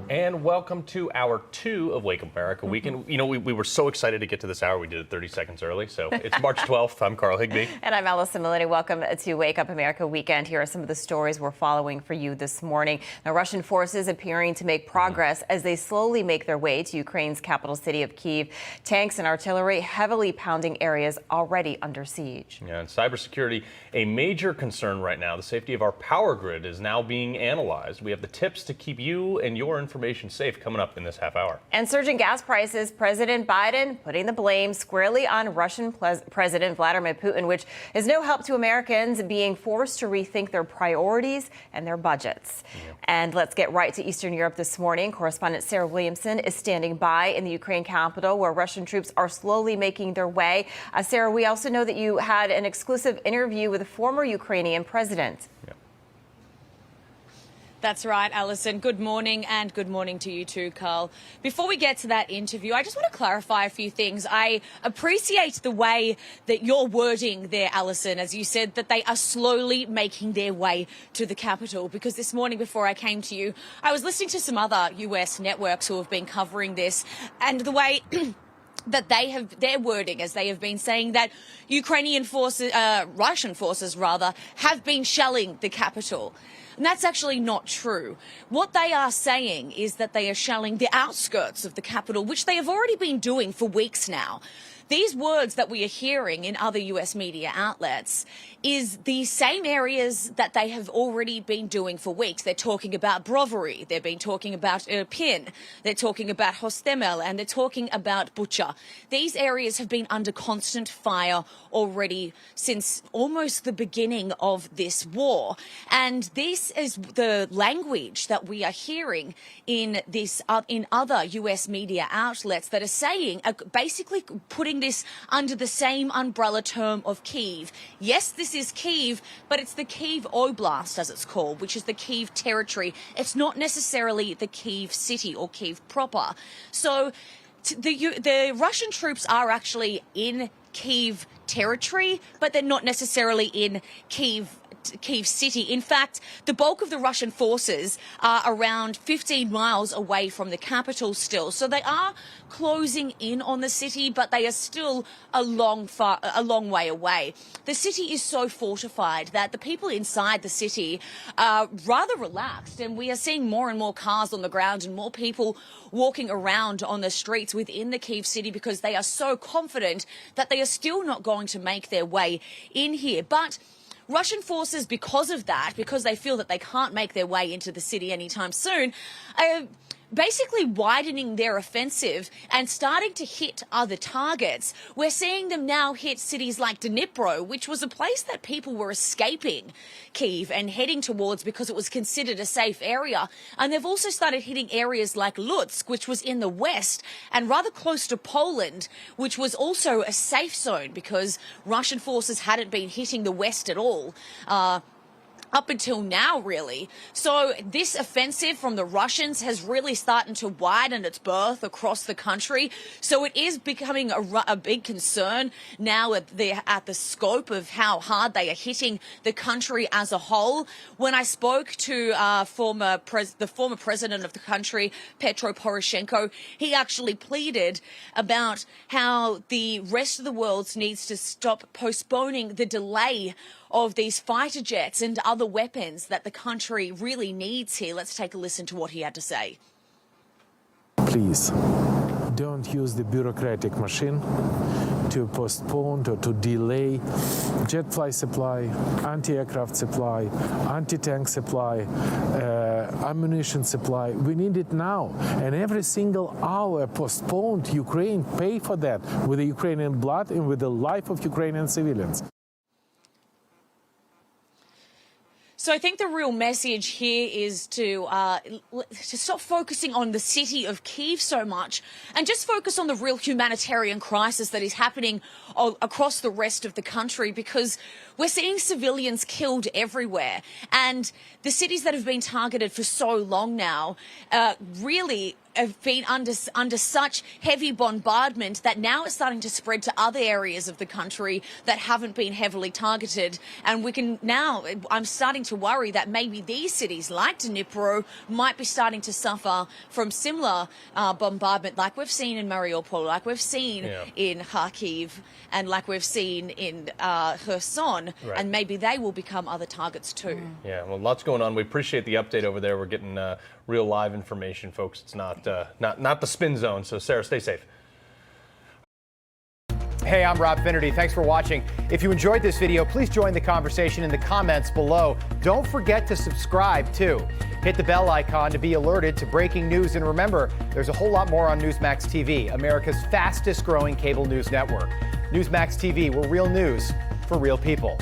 And welcome to hour 2 of Wake Up America Weekend. You know, we were so excited to get to this hour, we did it 30 seconds early. So it's March 12th. I'm Carl Higbee. And I'm Allison Maloney. Welcome to Wake Up America Weekend. Here are some of the stories we're following for you this morning. Now, Russian forces appearing to make progress as they slowly make their way to Ukraine's capital city of Kyiv. Tanks and artillery heavily pounding areas already under siege. Yeah, and cybersecurity, a major concern right now. The safety of our power grid is now being analyzed. We have the tips to keep you and your information safe coming up in this half hour. And surging gas prices, President Biden putting the blame squarely on Russian President Vladimir Putin, which is no help to Americans being forced to rethink their priorities and their budgets. Yeah. And let's get right to Eastern Europe this morning. Correspondent Sarah Williamson is standing by in the Ukraine capital, where Russian troops are slowly making their way. Sarah, we also know that you had an exclusive interview with a former Ukrainian president. Yeah. That's right, Alison. Good morning, and good morning to you too, Carl. Before we get to that interview, I just want to clarify a few things. I appreciate the way that you're wording there, Alison, as you said that they are slowly making their way to the capital, because this morning before I came to you, I was listening to some other US networks who have been covering this, and the way that they have their wording as they have been saying that Ukrainian forces, Russian forces rather, have been shelling the capital. And that's actually not true. What they are saying is that they are shelling the outskirts of the capital, which they have already been doing for weeks now. These words that we are hearing in other US media outlets is the same areas that they have already been doing for weeks. They're talking about Brovary, they've been talking about Irpin, they're talking about Hostomel, and they're talking about Bucha. These areas have been under constant fire already since almost the beginning of this war. And this is the language that we are hearing in this in other US media outlets that are saying, basically putting this under the same umbrella term of Kyiv. Yes, this is Kyiv, but it's the Kyiv Oblast, as it's called, which is the Kyiv territory. It's not necessarily the Kyiv city or Kyiv proper. So the Russian troops are actually in Kyiv territory, but they're not necessarily in Kyiv city. In fact, the bulk of the Russian forces are around 15 miles away from the capital still. So they are closing in on the city, but they are still a long way away. The city is so fortified that the people inside the city are rather relaxed, and we are seeing more and more cars on the ground and more people walking around on the streets within the Kyiv city because they are so confident that they are still not going to make their way in here. But Russian forces, because of that, because they feel that they can't make their way into the city anytime soon, are basically widening their offensive and starting to hit other targets. We're seeing them now hit cities like Dnipro, which was a place that people were escaping Kyiv and heading towards because it was considered a safe area. And they've also started hitting areas like Lutsk, which was in the west and rather close to Poland, which was also a safe zone because Russian forces hadn't been hitting the west at all. Up until now, really. So this offensive from the Russians has really started to widen its berth across the country. So it is becoming a big concern now at the scope of how hard they are hitting the country as a whole. When I spoke to the former president of the country, Petro Poroshenko, he actually pleaded about how the rest of the world needs to stop postponing the delay of these fighter jets and other weapons that the country really needs here. Let's take a listen to what he had to say. Please, don't use the bureaucratic machine to postpone or to delay jet flight supply, anti-aircraft supply, anti-tank supply, ammunition supply. We need it now. And every single hour postponed, Ukraine pay for that with the Ukrainian blood and with the life of Ukrainian civilians. So I think the real message here is to stop focusing on the city of Kyiv so much and just focus on the real humanitarian crisis that is happening across the rest of the country, because we're seeing civilians killed everywhere. And the cities that have been targeted for so long now really have been under such heavy bombardment that now it's starting to spread to other areas of the country that haven't been heavily targeted. And we can now, I'm starting to worry that maybe these cities like Dnipro might be starting to suffer from similar bombardment like we've seen in Mariupol, like we've seen in Kyiv, and like we've seen in Kherson. Right. And maybe they will become other targets too. Yeah, well, lots going on. We appreciate the update over there. We're getting real live information, folks. It's not the spin zone. So, Sarah, stay safe. Hey, I'm Rob Finnerty. Thanks for watching. If you enjoyed this video, please join the conversation in the comments below. Don't forget to subscribe, too. Hit the bell icon to be alerted to breaking news. And remember, there's a whole lot more on Newsmax TV, America's fastest growing cable news network. Newsmax TV, we're real news for real people.